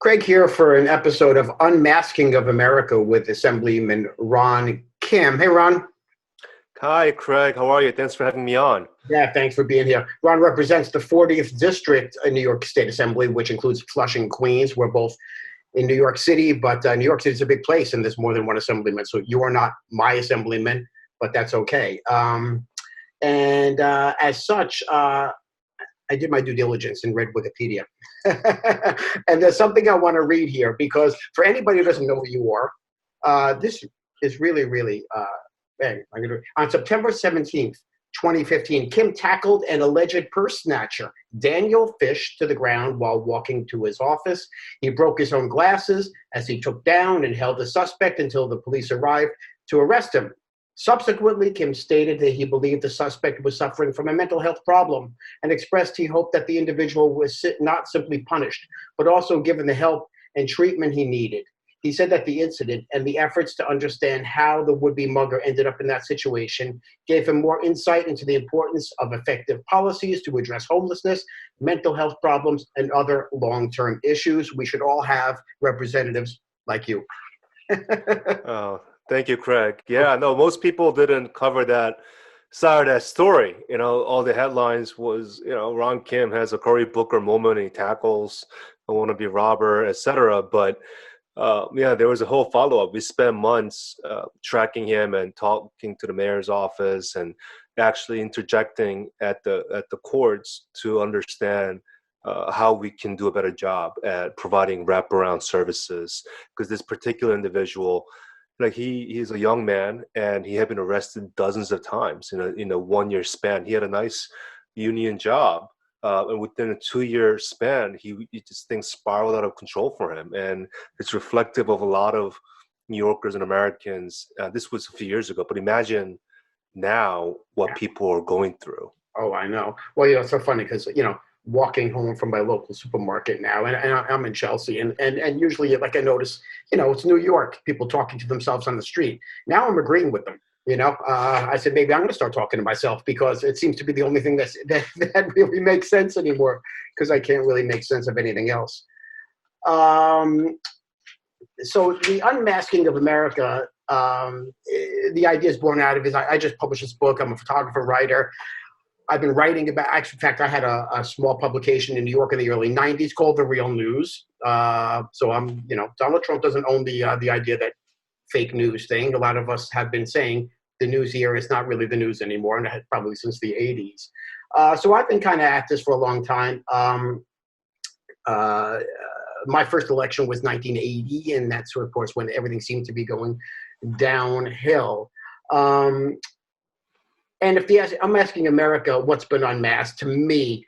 Craig here for an episode of Unmasking of America with Assemblyman Ron Kim. Hey, Ron. Hi, Craig. How are you? Thanks for having me on. Yeah, thanks for being here. Ron represents the 40th District in New York State Assembly, which includes Flushing, Queens. We're both in New York City, but New York City is a big place, and there's more than one assemblyman. So you are not my assemblyman, but that's okay. As such, I did my due diligence and read Wikipedia. And there's something I want to read here because for anybody who doesn't know who you are, this is really, on September 17th, 2015, Kim tackled an alleged purse snatcher, Daniel Fish, to the ground while walking to his office. He broke his own glasses as he took down and held the suspect until the police arrived to arrest him. Subsequently, Kim stated that he believed the suspect was suffering from a mental health problem and expressed he hoped that the individual was not simply punished, but also given the help and treatment he needed. He said that the incident and the efforts to understand how the would-be mugger ended up in that situation gave him more insight into the importance of effective policies to address homelessness, mental health problems, and other long-term issues. We should all have representatives like you. Oh, thank you, Craig. Yeah, no, most people didn't cover that side of that story. All the headlines was, Ron Kim has a Cory Booker moment and he tackles a wannabe robber, etc. But there was a whole follow-up. We spent months tracking him and talking to the mayor's office and actually interjecting at the courts to understand how we can do a better job at providing wraparound services. Because this particular individual, he's a young man and he had been arrested dozens of times in a 1-year span. He had a nice union job. And within a 2-year span, he just things spiraled out of control for him. And it's reflective of a lot of New Yorkers and Americans. This was a few years ago, but imagine now what people are going through. Oh, I know. Well, it's so funny because, walking home from my local supermarket now, and I'm in Chelsea, and usually, I notice, it's New York, people talking to themselves on the street. Now I'm agreeing with them. I said, maybe I'm going to start talking to myself because it seems to be the only thing that really makes sense anymore because I can't really make sense of anything else. So the Unmasking of America, the idea is born out of is I just published this book. I'm a photographer, writer. I've been writing about, actually, in fact, I had a small publication in New York in the early 90s called The Real News. So I'm, Donald Trump doesn't own the idea that fake news thing. A lot of us have been saying the news here is not really the news anymore, and probably since the 80s. So I've been kind of at this for a long time. My first election was 1980, and that's, of course, when everything seemed to be going downhill. And I'm asking America what's been unmasked, to me,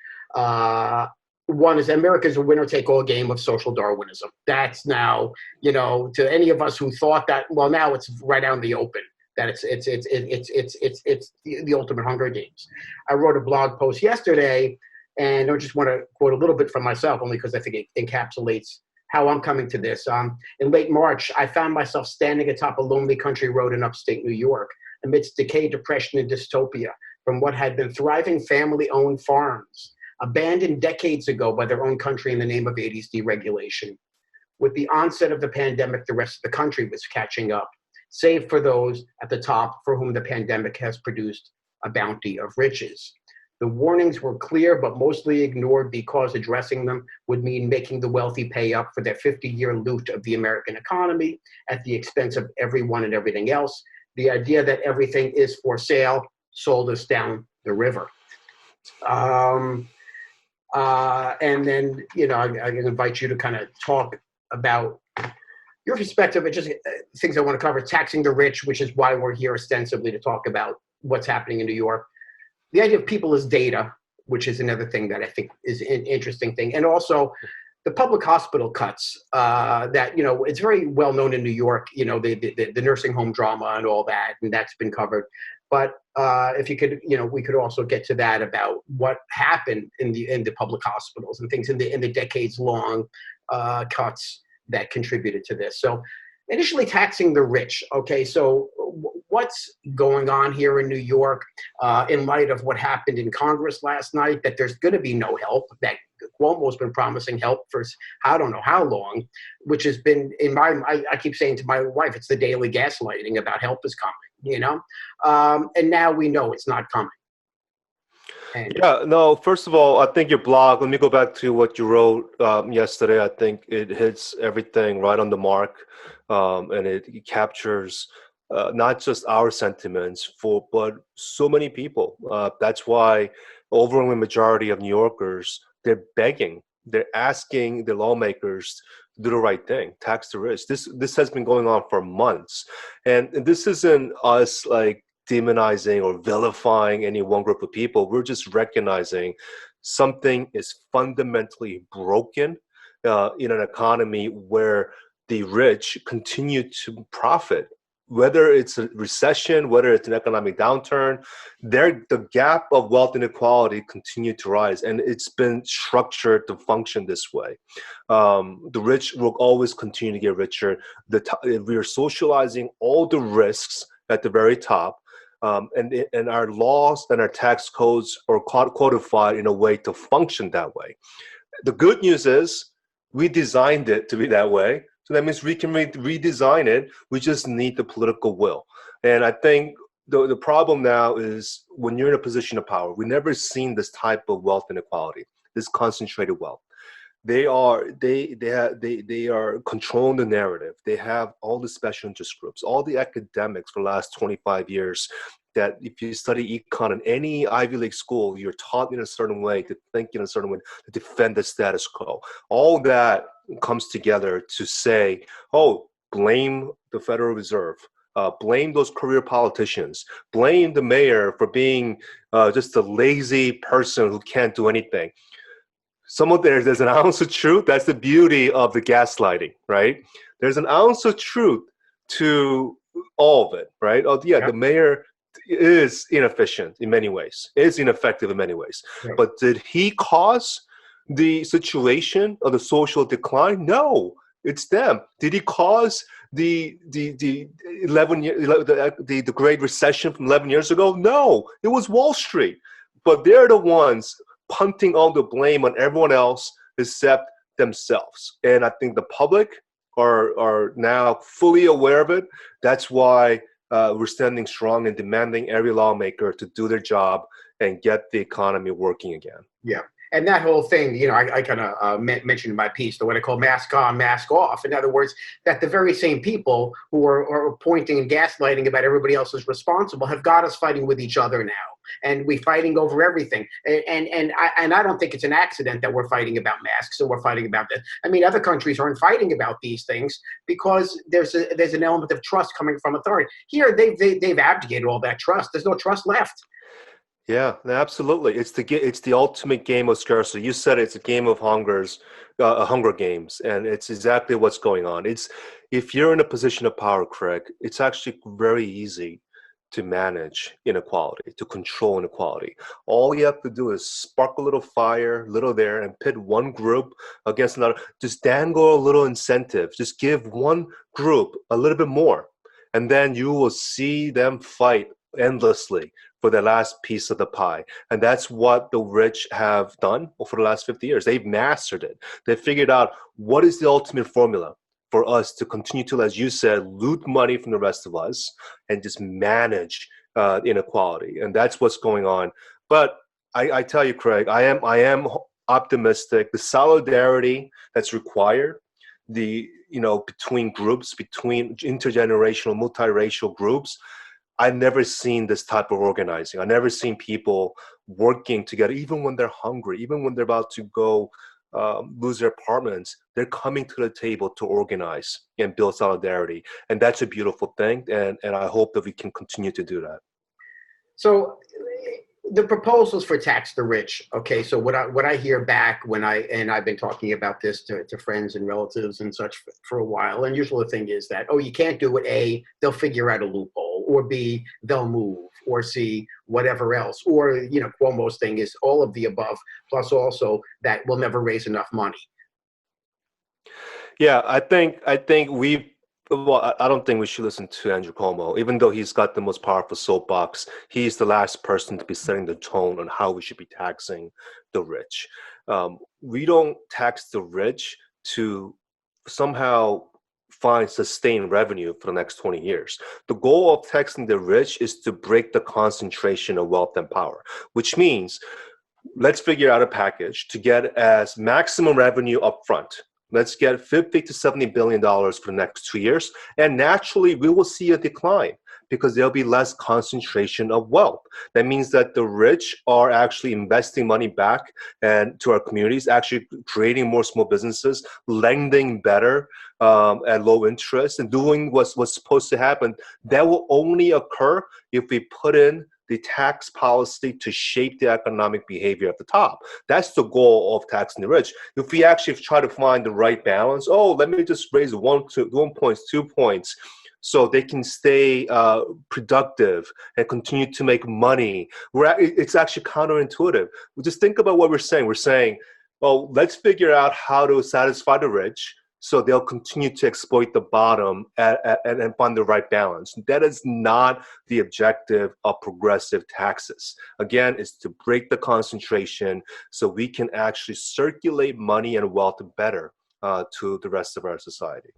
one is America's a winner-take-all game of social Darwinism. That's now, to any of us who thought that, well, now it's right out in the open, that it's the ultimate Hunger Games. I wrote a blog post yesterday, and I just want to quote a little bit from myself, only because I think it encapsulates how I'm coming to this. In late March, I found myself standing atop a lonely country road in upstate New York, amidst decay, depression, and dystopia from what had been thriving family-owned farms, abandoned decades ago by their own country in the name of 80s deregulation. With the onset of the pandemic, the rest of the country was catching up, save for those at the top for whom the pandemic has produced a bounty of riches. The warnings were clear, but mostly ignored because addressing them would mean making the wealthy pay up for their 50-year loot of the American economy at the expense of everyone and everything else. The idea that everything is for sale sold us down the river. And then, I invite you to kind of talk about your perspective and just things I want to cover. Taxing the rich, which is why we're here ostensibly to talk about what's happening in New York. The idea of people as data, which is another thing that I think is an interesting thing. And also the public hospital cuts that, it's very well known in New York, the nursing home drama and all that, and that's been covered. But if you could, we could also get to that about what happened in the public hospitals and things in the decades long cuts that contributed to this. So initially taxing the rich. Okay, so what's going on here in New York in light of what happened in Congress last night, that there's going to be no help, that Cuomo's been promising help for I don't know how long, which has been I keep saying to my wife, it's the daily gaslighting about help is coming, and now we know it's not coming. And Yeah, no, first of all, I think your blog, let me go back to what you wrote yesterday. I think it hits everything right on the mark, and it captures not just our sentiments, but so many people. That's why overwhelming majority of New Yorkers, they're begging, they're asking the lawmakers to do the right thing, tax the rich. This has been going on for months, and this isn't us like demonizing or vilifying any one group of people. We're just recognizing something is fundamentally broken in an economy where the rich continue to profit. Whether it's a recession, whether it's an economic downturn, the gap of wealth inequality continue to rise, and it's been structured to function this way. The rich will always continue to get richer. We are socializing all the risks at the very top, and our laws and our tax codes are codified in a way to function that way. The good news is we designed it to be that way. So that means we can redesign it. We just need the political will. And I think the problem now is when you're in a position of power, we've never seen this type of wealth inequality, this concentrated wealth. They are controlling the narrative. They have all the special interest groups, all the academics for the last 25 years that if you study econ in any Ivy League school, you're taught in a certain way, to think in a certain way, to defend the status quo. All that comes together to say, oh, blame the Federal Reserve. Blame those career politicians. Blame the mayor for being just a lazy person who can't do anything. There's an ounce of truth. That's the beauty of the gaslighting, right? There's an ounce of truth to all of it, right? Oh, yeah, the mayor is inefficient in many ways, is ineffective in many ways. Yeah. But did he cause the situation of the social decline? No, it's them. Did he cause the 11 the Great Recession from 11 years ago? No, it was Wall Street. But they're the ones punting all the blame on everyone else except themselves. And I think the public are now fully aware of it. That's why we're standing strong and demanding every lawmaker to do their job and get the economy working again. Yeah. And that whole thing, I kind of mentioned in my piece, what I call mask on, mask off. In other words, that the very same people who are pointing and gaslighting about everybody else is responsible have got us fighting with each other now. And we're fighting over everything. And I don't think it's an accident that we're fighting about masks and we're fighting about this. I mean, other countries aren't fighting about these things because there's an element of trust coming from authority. Here, they've abdicated all that trust. There's no trust left. Yeah, absolutely. It's the ultimate game of scarcity. You said it's a game of Hunger Games, and it's exactly what's going on. If you're in a position of power, Craig, it's actually very easy to manage inequality, to control inequality. All you have to do is spark a little fire, little there, and pit one group against another. Just dangle a little incentive. Just give one group a little bit more, and then you will see them fight endlessly for the last piece of the pie. And that's what the rich have done for the last 50 years. They've mastered it. They figured out what is the ultimate formula for us to continue to, as you said, loot money from the rest of us and just manage inequality. And that's what's going on. But I tell you, Craig, I am optimistic. The solidarity that's required, between groups, between intergenerational, multiracial groups, I've never seen this type of organizing. I've never seen people working together, even when they're hungry, even when they're about to go lose their apartments. They're coming to the table to organize and build solidarity. And that's a beautiful thing. And I hope that we can continue to do that. So the proposals for tax the rich. Okay, so what I hear back I've been talking about this to friends and relatives and such for a while, and usually the thing is that, oh, you can't do it. A, they'll figure out a loophole, or B, they'll move, or C, whatever else, or Cuomo's thing is all of the above, plus also that we'll never raise enough money. Yeah, I think we've Well, I don't think we should listen to Andrew Cuomo, even though he's got the most powerful soapbox. He's the last person to be setting the tone on how we should be taxing the rich. We don't tax the rich to somehow find sustained revenue for the next 20 years. The goal of taxing the rich is to break the concentration of wealth and power, which means let's figure out a package to get as maximum revenue up front. Let's get 50 to 70 billion dollars for the next 2 years, and naturally we will see a decline because there'll be less concentration of wealth. That means that the rich are actually investing money back and to our communities, actually creating more small businesses, lending better at low interest, and doing what's supposed to happen. That will only occur if we put in the tax policy to shape the economic behavior at the top. That's the goal of taxing the rich. If we actually try to find the right balance, let me just raise 1 points, 2 points, so they can stay productive and continue to make money. It's actually counterintuitive. Just think about what we're saying. We're saying, well, let's figure out how to satisfy the rich so they'll continue to exploit the bottom and find the right balance. That is not the objective of progressive taxes. Again, it's to break the concentration so we can actually circulate money and wealth better to the rest of our society.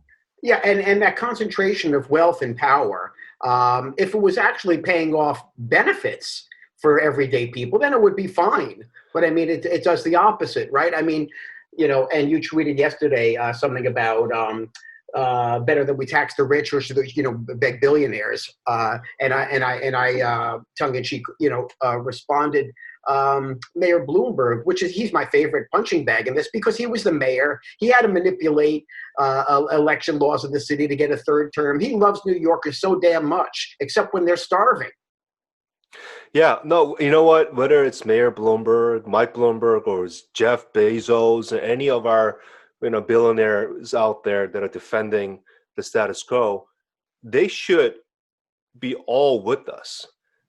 Yeah, and that concentration of wealth and power, if it was actually paying off benefits for everyday people, then it would be fine. But I mean, it does the opposite, right? I mean, and you tweeted yesterday something about better that we tax the rich or big billionaires. And I tongue in cheek, responded. Mayor Bloomberg, he's my favorite punching bag in this because he was the mayor. He had to manipulate election laws of the city to get a third term. He loves New Yorkers so damn much, except when they're starving. Yeah, no, you know what? Whether it's Mayor Bloomberg, Mike Bloomberg, or it's Jeff Bezos, or any of our billionaires out there that are defending the status quo, they should be all with us.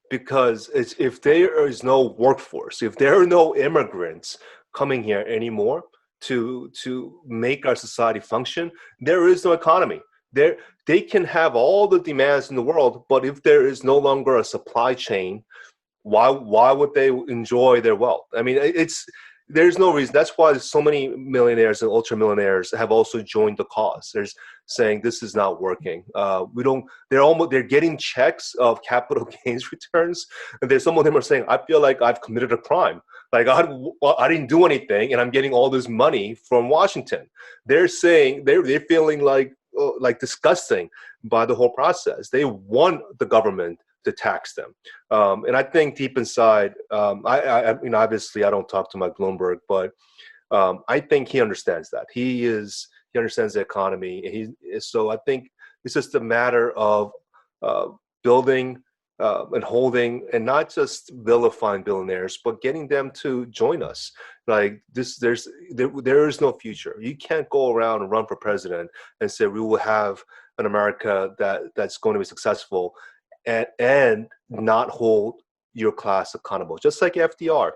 Because if there is no workforce, if there are no immigrants coming here anymore to make our society function, there is no economy. They can have all the demands in the world, but if there is no longer a supply chain, why would they enjoy their wealth? I mean, there's no reason. That's why so many millionaires and ultra millionaires have also joined the cause. They're saying this is not working. They're getting checks of capital gains returns, and some of them are saying, I feel like I've committed a crime. Like I didn't do anything, and I'm getting all this money from Washington. They're saying they're feeling like disgusting by the whole process. They want the government to tax them. And I think deep inside, obviously I don't talk to Mike Bloomberg, but I think he understands that. He understands the economy. So I think it's just a matter of building and holding, and not just vilifying billionaires, but getting them to join us. Like this, there is no future. You can't go around and run for president and say we will have an America that's going to be successful and not hold your class accountable. Just like FDR,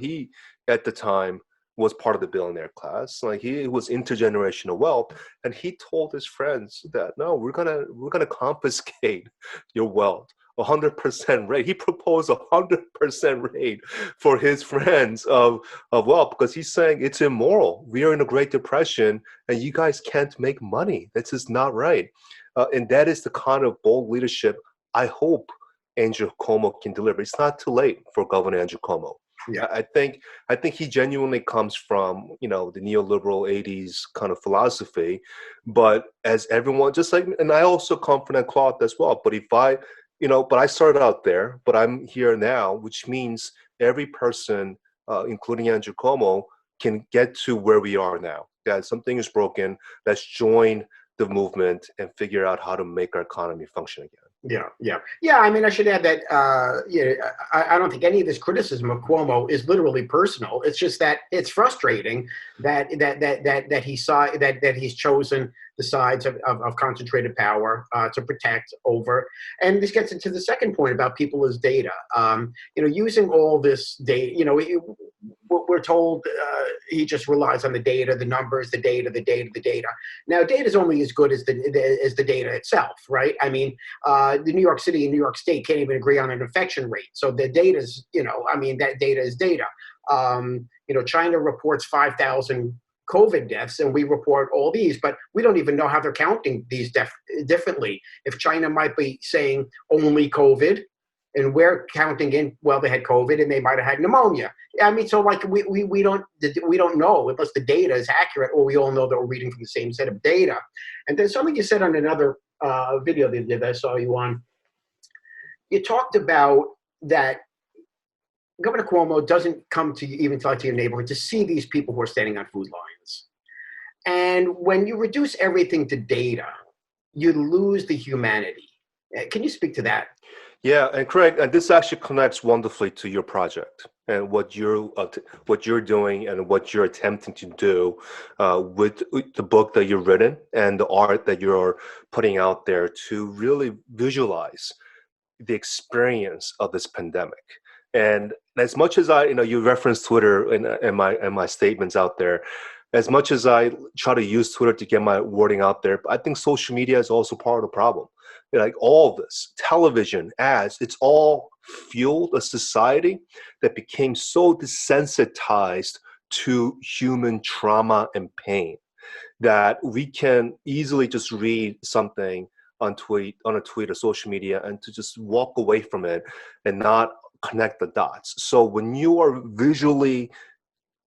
he at the time was part of the billionaire class. Like he was intergenerational wealth, and he told his friends that no, we're gonna confiscate your wealth. 100% rate. He proposed 100% rate for his friends of wealth because he's saying it's immoral. We are in a Great Depression, and you guys can't make money. That's just not right. And that is the kind of bold leadership I hope Andrew Cuomo can deliver. It's not too late for Governor Andrew Cuomo. Yeah, I think he genuinely comes from the neoliberal 80s kind of philosophy, but as everyone, just like, and I also come from that cloth as well. But but I started out there, but I'm here now, which means every person, including Andrew Cuomo, can get to where we are now. That something is broken. Let's join the movement and figure out how to make our economy function again. Yeah. I mean, I should add that I don't think any of this criticism of Cuomo is literally personal. It's just that it's frustrating that he saw that he's chosen the sides of concentrated power to protect over. And this gets into the second point about people as data. Using all this data, we're told he just relies on the data, the numbers, the data, the data, the data. Now, data is only as good as the data itself, right? I mean, the New York City and New York State can't even agree on an infection rate. So the data is, that data is data. China reports 5,000 COVID deaths, and we report all these, but we don't even know how they're counting these differently. If China might be saying only COVID, and we're counting in, well, they had COVID and they might have had pneumonia. I mean, so like we don't know unless the data is accurate, or we all know that we're reading from the same set of data. And then something you said on another video that I saw you on, you talked about that Governor Cuomo doesn't come to you, even talk to your neighborhood, to see these people who are standing on food lines. And when you reduce everything to data, you lose the humanity. Can you speak to that? Yeah, and Craig, and this actually connects wonderfully to your project and what you're doing and what you're attempting to do with the book that you've written and the art that you're putting out there to really visualize the experience of this pandemic. And as much as you reference Twitter and my statements out there, as much as I try to use Twitter to get my wording out there, I think social media is also part of the problem. Like all of this, television, ads, it's all fueled a society that became so desensitized to human trauma and pain that we can easily just read something on a tweet or social media and to just walk away from it and not connect the dots. So when you are visually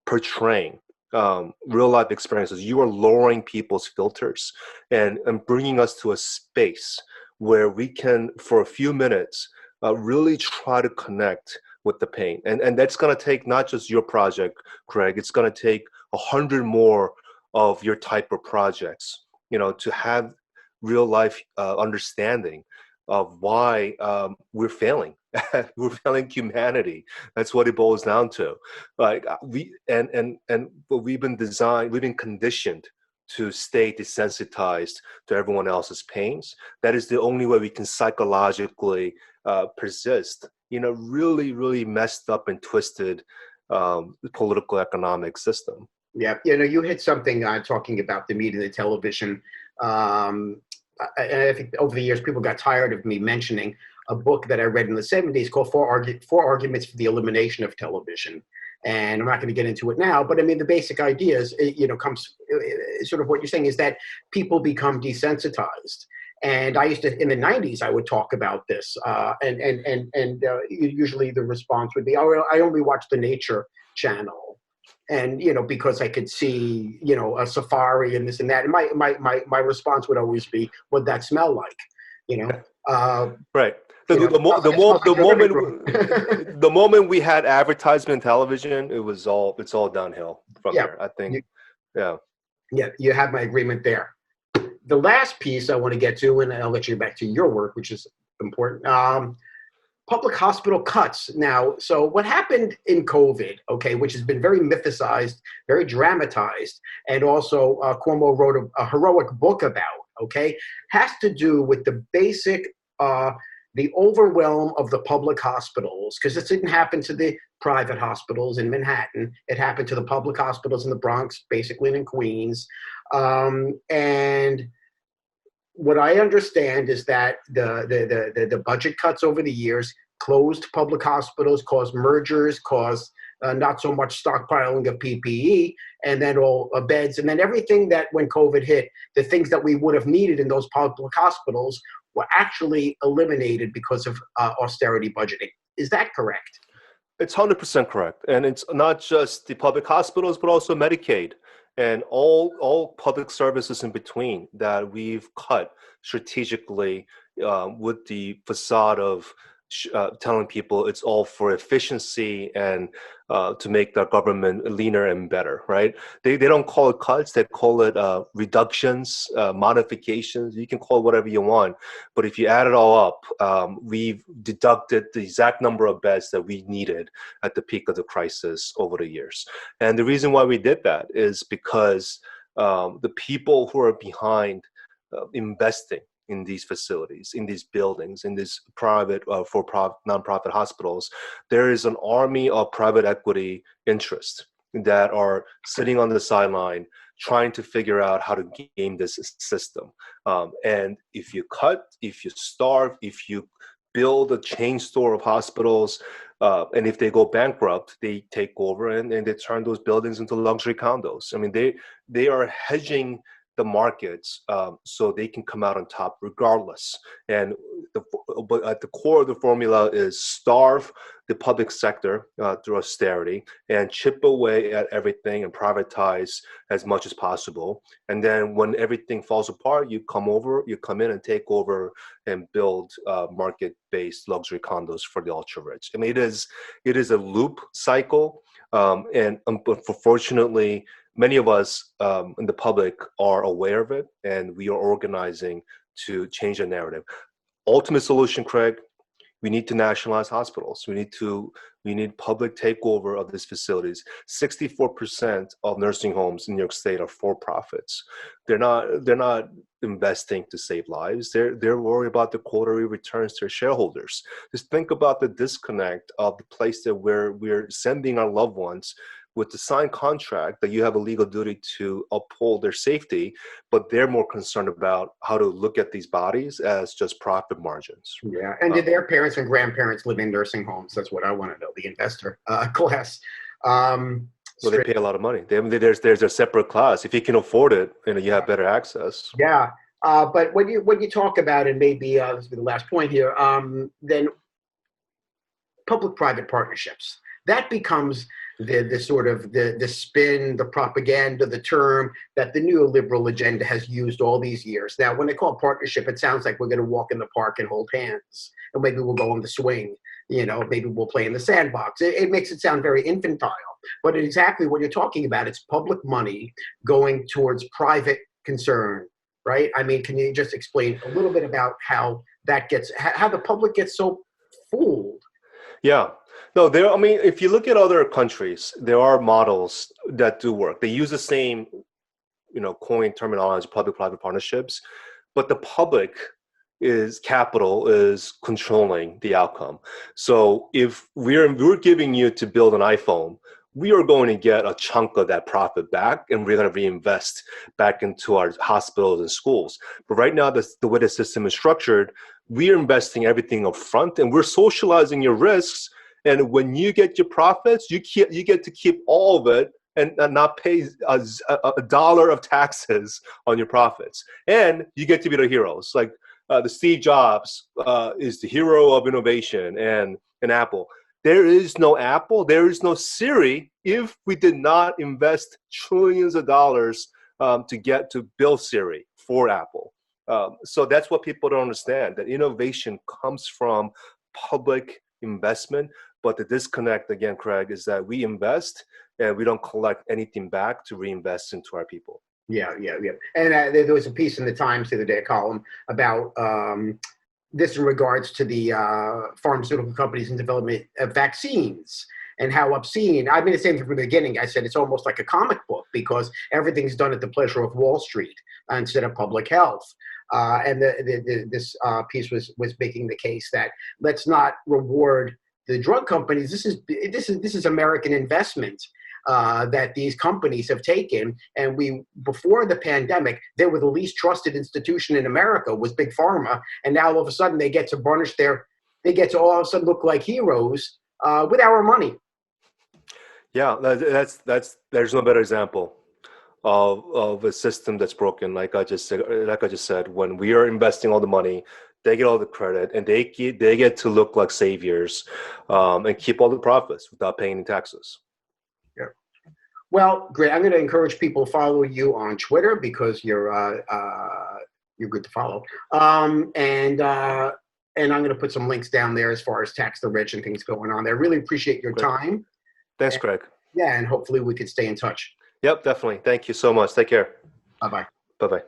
portraying real life experiences, you are lowering people's filters and bringing us to a space where we can, for a few minutes, really try to connect with the pain. And that's going to take not just your project, Craig, it's going to take 100 more of your type of projects, to have real life understanding of why we're failing. We're failing humanity. That's what it boils down to. Like we've been conditioned to stay desensitized to everyone else's pains. That is the only way we can psychologically persist in a really, really messed up and twisted political economic system. Yeah, you hit something talking about the media and the television. I think over the years, people got tired of me mentioning a book that I read in the 70s called Four Arguments for the Elimination of Television. And I'm not going to get into it now, but I mean, the basic idea is, comes sort of what you're saying is that people become desensitized. And I used to, in the 90s, I would talk about this. Usually the response would be, oh, I only watch the Nature Channel. And, because I could see, a safari and this and that. And my response would always be, what'd that smell like? Right. The moment we had advertisement television, it's all downhill from there. I think, Yeah, you have my agreement there. The last piece I want to get to, and I'll let you get back to your work, which is important. Public hospital cuts. Now, so what happened in COVID, which has been very mythicized, very dramatized, and also Cuomo wrote a heroic book about, has to do with the basic, the overwhelm of the public hospitals, because this didn't happen to the private hospitals in Manhattan. It happened to the public hospitals in the Bronx, basically, and in Queens. And what I understand is that the budget cuts over the years closed public hospitals, caused mergers, caused not so much stockpiling of PPE, and then all beds, and then everything that when COVID hit, the things that we would have needed in those public hospitals were actually eliminated because of austerity budgeting. Is that correct? It's 100% correct. And it's not just the public hospitals, but also Medicaid and all public services in between that we've cut strategically with the facade of telling people it's all for efficiency and to make the government leaner and better, right? They don't call it cuts, they call it reductions, modifications. You can call it whatever you want. But if you add it all up, we've deducted the exact number of beds that we needed at the peak of the crisis over the years. And the reason why we did that is because the people who are behind investing in these facilities, in these buildings, in these private nonprofit hospitals, there is an army of private equity interests that are sitting on the sideline trying to figure out how to game this system. And if you cut, if you starve, if you build a chain store of hospitals, and if they go bankrupt, they take over and they turn those buildings into luxury condos. I mean, they are hedging the markets so they can come out on top regardless. And but at the core of the formula is starve the public sector through austerity and chip away at everything and privatize as much as possible. And then when everything falls apart, you come in and take over and build market-based luxury condos for the ultra-rich. I mean, it is a loop cycle. And unfortunately, many of us in the public are aware of it, and we are organizing to change the narrative. Ultimate solution, Craig, we need to nationalize hospitals. We need public takeover of these facilities. 64% of nursing homes in New York State are for-profits. They're not investing to save lives. They're worried about the quarterly returns to their shareholders. Just think about the disconnect of the place that we're sending our loved ones with the signed contract that you have a legal duty to uphold their safety, but they're more concerned about how to look at these bodies as just profit margins. Yeah, and did their parents and grandparents live in nursing homes? That's what I want to know, the investor class. Well, they pay a lot of money. There's a separate class. If you can afford it, you have better access. Yeah, but when you talk about, and maybe this will be the last point here, then public-private partnerships, that becomes the sort of the spin, the propaganda, the term that the neoliberal agenda has used all these years. Now, when they call partnership, it sounds like we're going to walk in the park and hold hands, and maybe we'll go on the swing. Maybe we'll play in the sandbox. It makes it sound very infantile, but exactly what you're talking about. It's public money going towards private concern, right? I mean, can you just explain a little bit about how the public gets so fooled? Yeah. No, if you look at other countries, there are models that do work. They use the same, coin terminology, public-private partnerships, but the public capital is controlling the outcome. So if we're giving you to build an iPhone, we are going to get a chunk of that profit back, and we're going to reinvest back into our hospitals and schools. But right now, the way the system is structured, we're investing everything up front, and we're socializing your risks. And when you get your profits, you get to keep all of it and not pay a dollar of taxes on your profits. And you get to be the heroes. Like the Steve Jobs is the hero of innovation, and Apple. There is no Apple, there is no Siri if we did not invest trillions of dollars to build Siri for Apple. So that's what people don't understand, that innovation comes from public investment. But the disconnect, again, Craig, is that we invest and we don't collect anything back to reinvest into our people. Yeah. And there was a piece in the Times the other day, a column about this in regards to the pharmaceutical companies in development of vaccines and how obscene. I mean, the same thing from the beginning. I said it's almost like a comic book because everything's done at the pleasure of Wall Street instead of public health. And this piece was making the case that let's not reward the drug companies. This is American investment that these companies have taken. And before the pandemic, they were the least trusted institution in America was Big Pharma. And now all of a sudden they get to burnish they get to all of a sudden look like heroes with our money. Yeah, there's no better example of a system that's broken. Like I just said, when we are investing all the money, they get all the credit, and they get to look like saviors and keep all the profits without paying any taxes. Yeah. Well, great. I'm going to encourage people to follow you on Twitter because you're good to follow. And I'm going to put some links down there as far as Tax the Rich and things going on there. Really appreciate your time. Thanks, Craig. Yeah, and hopefully we could stay in touch. Yep, definitely. Thank you so much. Take care. Bye-bye. Bye-bye.